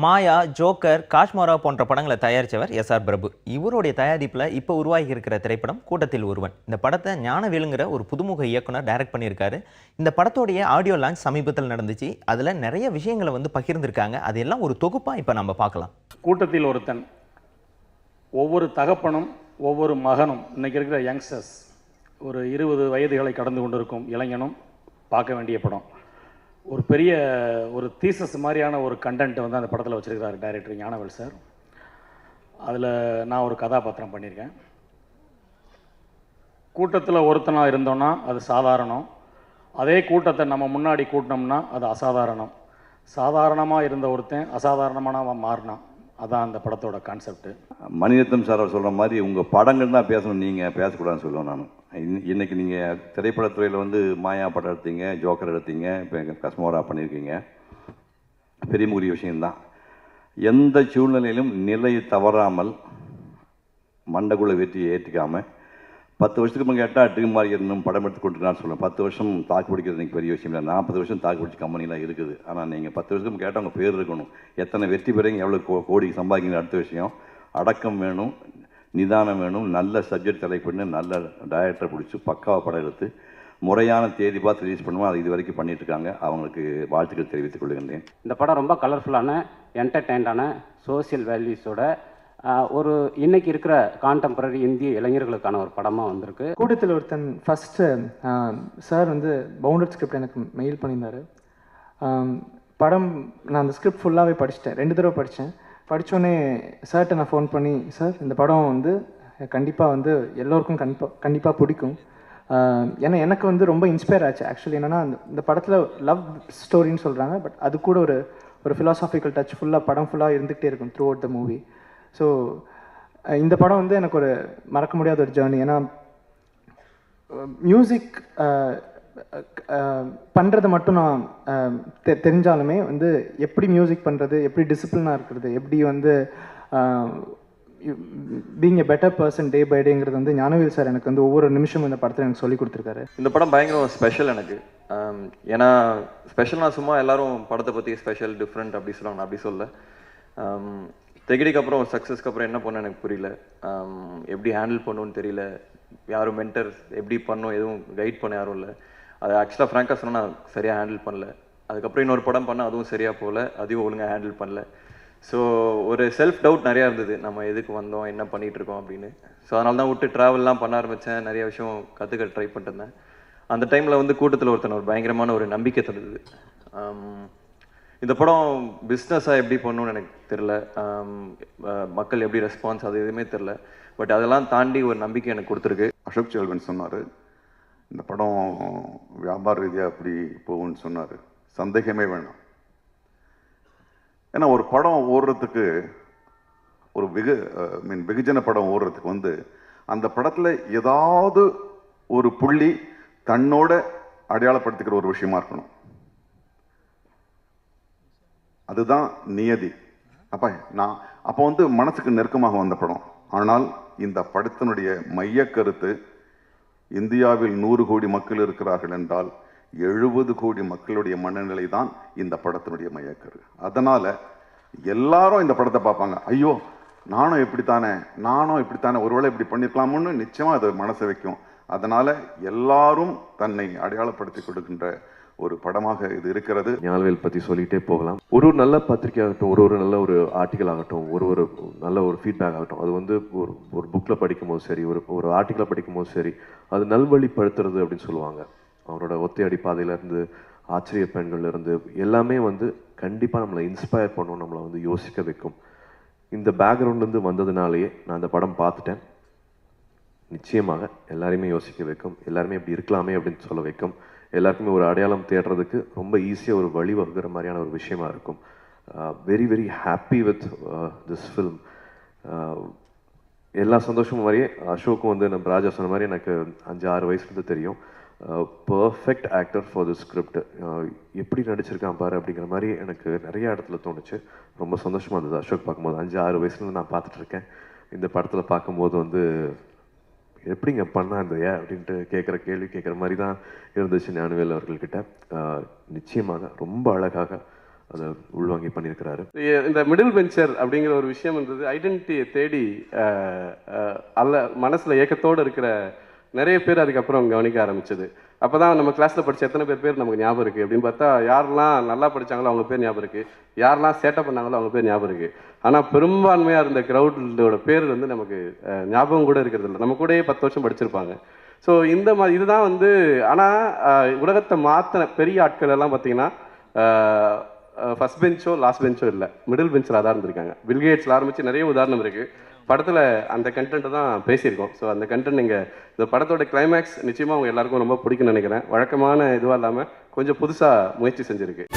மாயா, joker, Kashmora போன்ற படங்களை தயாரித்தவர் SR. பிரபு. இவருடைய தயாரிப்பில் இப்போ உருவாகி இருக்கிற திரைப்படம் கூட்டத்தில் ஒருவன். இந்த படத்தை ஞானவேலுங்கிற ஒரு புதுமுக இயக்குனர் டைரக்ட் பண்ணியிருக்காரு. இந்த படத்தோடைய ஆடியோ லான்ச் சமீபத்தில் நடந்துச்சு. அதில் நிறைய விஷயங்களை பகிர்ந்திருக்காங்க. அதெல்லாம் ஒரு தொகுப்பாக இப்போ நம்ம பார்க்கலாம். கூட்டத்தில் ஒருத்தன். ஒவ்வொரு தகப்பனும் ஒவ்வொரு மகனும் இன்னைக்கு இருக்கிற யங்ஸ்டர்ஸ் ஒரு 20 வயதுகளை கடந்து கொண்டிருக்கும் இளைஞனும் பார்க்க வேண்டிய படம். ஒரு பெரிய ஒரு தீசஸ் மாதிரியான ஒரு கண்டென்ட் அந்த படத்தில் வச்சுருக்கிறார் டைரக்டர் ஞானவேல் சார். அதில் நான் ஒரு கதாபாத்திரம் பண்ணியிருக்கேன். கூட்டத்தில் ஒருத்தனாக இருந்தோன்னா அது சாதாரணம். அதே கூட்டத்தை நம்ம முன்னாடி கூட்டினோம்னா அது அசாதாரணம். சாதாரணமாக இருந்த ஒருத்தன் அசாதாரணமானவன் மாறினான். அதான் அந்த படத்தோட கான்செப்ட். மணிரத்னம் சார் அவர் சொல்கிற மாதிரி உங்கள் படங்கள் தான் பேசணும், நீங்கள் பேசக்கூடாதுன்னு சொல்லுவேன் நான். இன்றைக்கி நீங்கள் திரைப்படத்துறையில் மாயா படம் எடுத்தீங்க, ஜோக்கர் எடுத்தீங்க, இப்போ கஸ்மோரா பண்ணியிருக்கீங்க. பெரிய முக்கிய விஷயந்தான். எந்த சூழ்நிலையிலும் நிலையை தவறாமல் மண்டக்குள்ள வெற்றியை ஏற்றிக்காமல் 10 வருஷத்துக்கு முன்னாடி கேட்டால் டிகு மாதிரி இருந்தும் படம் எடுத்து கொண்டுருக்கான்னு சொல்லுவேன். 10 வருஷம் தாக்கு பிடிக்கிறது எனக்கு பெரிய விஷயம் இல்லை. 40 வருஷம் தாக்கு பிடிச்ச கம்பெனிலாம் இருக்குது. ஆனால் நீங்கள் 10 வருஷத்துக்கு கேட்டால் உங்கள் பேர் இருக்கணும். எத்தனை வெற்றி பெறீங்க, எவ்வளோ கோடி சம்பாதிக்கிற அடுத்த விஷயம். அடக்கம் வேணும், நிதானம் வேணும், நல்ல சப்ஜெக்ட் செலக்ட் பண்ணி நல்ல டைரக்டரை பிடிச்சி பக்காவாக படம் எடுத்து முறையான தேதி பார்த்து ரிலீஸ் பண்ணுவோம். அது இது வரைக்கும் பண்ணிகிட்ருக்காங்க. அவங்களுக்கு வாழ்த்துக்கள் தெரிவித்துக் கொள்கின்றேன். இந்த படம் ரொம்ப கலர்ஃபுல்லான, என்டர்டெயின்டான, சோசியல் வேல்யூஸோட ஒரு இன்னைக்கு இருக்கிற கான்டெம்பரரி இந்திய இளைஞர்களுக்கான ஒரு படமாக வந்திருக்கு. கூட்டத்தில் ஒருத்தன் ஃபஸ்ட்டு சார் பவுண்டட் ஸ்கிரிப்ட் எனக்கு மெயில் பண்ணியிருந்தார். படம் நான் அந்த ஸ்கிரிப்ட் ஃபுல்லாகவே படிச்சிட்டேன். 2 தடவை படித்தேன். படித்தோடனே சார்கிட்ட நான் ஃபோன் பண்ணி, சார் இந்த படம் கண்டிப்பாக எல்லோருக்கும் கண்டிப்பாக பிடிக்கும். ஏன்னா எனக்கு ரொம்ப இன்ஸ்பயர் ஆச்சு. ஆக்சுவலி என்னென்னா இந்த படத்தில் லவ் ஸ்டோரின்னு சொல்கிறாங்க, பட் அது கூட ஒரு ஃபிலாசாபிக்கல் டச் படம் ஃபுல்லாக இருந்துகிட்டே இருக்கும் through out the movie. So இந்த படம் எனக்கு ஒரு மறக்க முடியாத ஒரு ஜேர்னி. ஏன்னா மியூசிக் பண்ணுறது மட்டும் நான் தெரிஞ்சாலுமே எப்படி மியூசிக் பண்ணுறது, எப்படி டிசிப்ளினாக இருக்கிறது, எப்படி being a better person day by டேங்கிறது ஞானவேல் சார் எனக்கு ஒவ்வொரு நிமிஷமும் இந்த படத்தில் எனக்கு சொல்லி கொடுத்துருக்காரு. இந்த படம் பயங்கர ஸ்பெஷல் எனக்கு. ஏன்னா ஸ்பெஷல்னா சும்மா எல்லாரும் படத்தை பற்றி ஸ்பெஷல் டிஃப்ரெண்ட் அப்படி சொல்லுவாங்க. அப்படி சொல்ல தெகிடிக்கு அப்புறம் ஒரு சக்ஸஸ்க்கு அப்புறம் என்ன பண்ண எனக்கு புரியல. எப்படி ஹேண்டில் பண்ணணும்னு தெரியல. யாரும் மென்டர் எப்படி பண்ணணும் எதுவும் கைட் பண்ண யாரும் இல்லை. அது ஆக்சுவலாக ஃப்ராங்காக சொன்னால் நான் சரியாக ஹேண்டில் பண்ணல. அதுக்கப்புறம் இன்னொரு படம் பண்ணால் அதுவும் சரியாக போகல, அதையும் ஒழுங்காக ஹேண்டில் பண்ணல. ஸோ ஒரு செல்ஃப் டவுட் நிறையா இருந்தது, நம்ம எதுக்கு வந்தோம், என்ன பண்ணிகிட்டு இருக்கோம் அப்படின்னு. ஸோ அதனால தான் விட்டு ட்ராவல்லாம் பண்ண ஆரம்பித்தேன். நிறைய விஷயம் கற்றுக்க ட்ரை பண்ணிட்டு இருந்தேன். அந்த டைமில் கூட்டத்தில் ஒருத்தன் ஒரு பயங்கரமான ஒரு நம்பிக்கை தருது. இந்த படம் பிஸ்னஸாக எப்படி பண்ணணும்னு எனக்கு தெரில, மக்கள் எப்படி ரெஸ்பான்ஸ் அது எதுவுமே தெரில. பட் அதெல்லாம் தாண்டி ஒரு நம்பிக்கை எனக்கு கொடுத்துருக்கு. அசோக் செல்வன் சொன்னார், இந்த படம் வியாபார ரீதியாக அப்படி போகும்னு சொன்னார். சந்தேகமே வேணாம். ஏன்னா ஒரு படம் ஓடுறதுக்கு ஒரு வெகுஜன படம் ஓடுறதுக்கு அந்த படத்தில் ஏதாவது ஒரு புள்ளி தன்னோட அடையாளப்படுத்திக்கிற ஒரு விஷயமா இருக்கணும். அதுதான் நியதி. அப்போ மனசுக்கு நெருக்கமாக வந்த படம். ஆனால் இந்த படத்தினுடைய மைய கருத்து, இந்தியாவில் 100 கோடி மக்கள் இருக்கிறார்கள் என்றால் 70 கோடி மக்களுடைய மனநிலை தான் இந்த படத்தினுடைய மையக்கரு. அதனால எல்லாரும் இந்த படத்தை பார்ப்பாங்க. ஐயோ நானும் இப்படித்தானே ஒருவேளை இப்படி பண்ணிருக்கலாமோன்னு நிச்சயமா அது மனசை வைக்கும். அதனால எல்லாரும் தன்னை அடையாளப்படுத்தி கொடுக்கின்ற ஒரு படமாக இது இருக்கிறது. ஞானவேல் பற்றி சொல்லிகிட்டே போகலாம். ஒரு நல்ல பத்திரிகை ஆகட்டும், ஒரு நல்ல ஒரு ஆர்டிக்கல் ஆகட்டும், ஒரு நல்ல ஒரு ஃபீட்பேக் ஆகட்டும், அது ஒரு புக்கில் படிக்கும்போது சரி, ஒரு ஆர்டிக்கலை படிக்கும்போது சரி, அது நல்வழிப்படுத்துறது அப்படின்னு சொல்லுவாங்க. அவரோட ஒத்தையடி பாதையிலேருந்து, ஆச்சரிய பெண்கள்லேருந்து எல்லாமே கண்டிப்பாக நம்மளை இன்ஸ்பயர் பண்ணும், நம்மளை யோசிக்க வைக்கும். இந்த பேக்ரவுண்ட்லேருந்து வந்ததுனாலேயே நான் அந்த படம் பார்த்துட்டேன். நிச்சயமாக எல்லாரையுமே யோசிக்க வைக்கும், எல்லாருமே இப்படி இருக்கலாமே அப்படின்னு சொல்ல வைக்கும், எல்லாருக்குமே ஒரு அடையாளம் தேடுறதுக்கு ரொம்ப ஈஸியாக ஒரு வழி வகுக்கிற மாதிரியான ஒரு விஷயமா இருக்கும். Very very happy with this film. எல்லா சந்தோஷமும் மாதிரியே அசோக்கும் நம்ம ராஜா சொன்ன மாதிரி எனக்கு 5-6 வயசுலேருந்து தெரியும். Perfect actor for the script. எப்படி நடிச்சிருக்கான் பாரு அப்படிங்கிற மாதிரி எனக்கு நிறைய இடத்துல தோணுச்சு. ரொம்ப சந்தோஷமாக இருந்தது அசோக் பார்க்கும்போது. 5-6 வயசுலேருந்து நான் பார்த்துட்ருக்கேன். இந்த படத்தில் பார்க்கும்போது எப்படிங்க பண்ணா இந்த அப்படின்ட்டு கேட்குற மாதிரி தான் இருந்துச்சு ஞானவேல் அவர்கள்கிட்ட. நிச்சயமாக ரொம்ப அழகாக அதை உள்வாங்கி பண்ணியிருக்கிறாரு. இந்த மிடில் பெஞ்சர் அப்படிங்கிற ஒரு விஷயம் இருந்தது ஐடென்டிட்டியை தேடி மனசில் ஏக்கத்தோடு இருக்கிற நிறைய பேர் அதுக்கப்புறம் கவனிக்க ஆரம்பிச்சது. அப்போ தான் நம்ம கிளாஸில் படித்த எத்தனை பேர் நமக்கு ஞாபகம் இருக்குது அப்படின்னு பார்த்தா, யாரெல்லாம் நல்லா படித்தாங்களோ அவங்க பேர் ஞாபகம் இருக்குது, யாரெல்லாம் சேட்டை பண்ணாங்களோ அவங்க பேர் ஞாபகம் இருக்குது. ஆனால் பெரும்பான்மையாக இருந்த க்ரௌடோட பேர் வந்து நமக்கு ஞாபகம் கூட இருக்கிறது இல்லை. நம்ம கூடயே 10 வருஷம் படிச்சிருப்பாங்க. ஸோ இந்த மாதிரி இதுதான் வந்து, ஆனால் உலகத்தை மாற்றின பெரிய ஆட்கள் எல்லாம் பார்த்தீங்கன்னா ஃபஸ்ட் பெஞ்சோ லாஸ்ட் பெஞ்சோ இல்லை, மிடில் பெஞ்சில் தான் இருந்திருக்காங்க. பில்கேட்ஸில் ஆரம்பித்து நிறைய உதாரணம் இருக்குது. படத்தில் அந்த கண்டென்ட்டை தான் பேசியிருக்கோம். ஸோ அந்த கண்டென்ட் நீங்கள் இந்த படத்தோட கிளைமேக்ஸ் நிச்சயமாக அவங்க எல்லாருக்கும் ரொம்ப பிடிக்கும்னு நினைக்கிறேன். வழக்கமான இதுவாக இல்லாமல் கொஞ்சம் புதுசாக முயற்சி செஞ்சுருக்கு.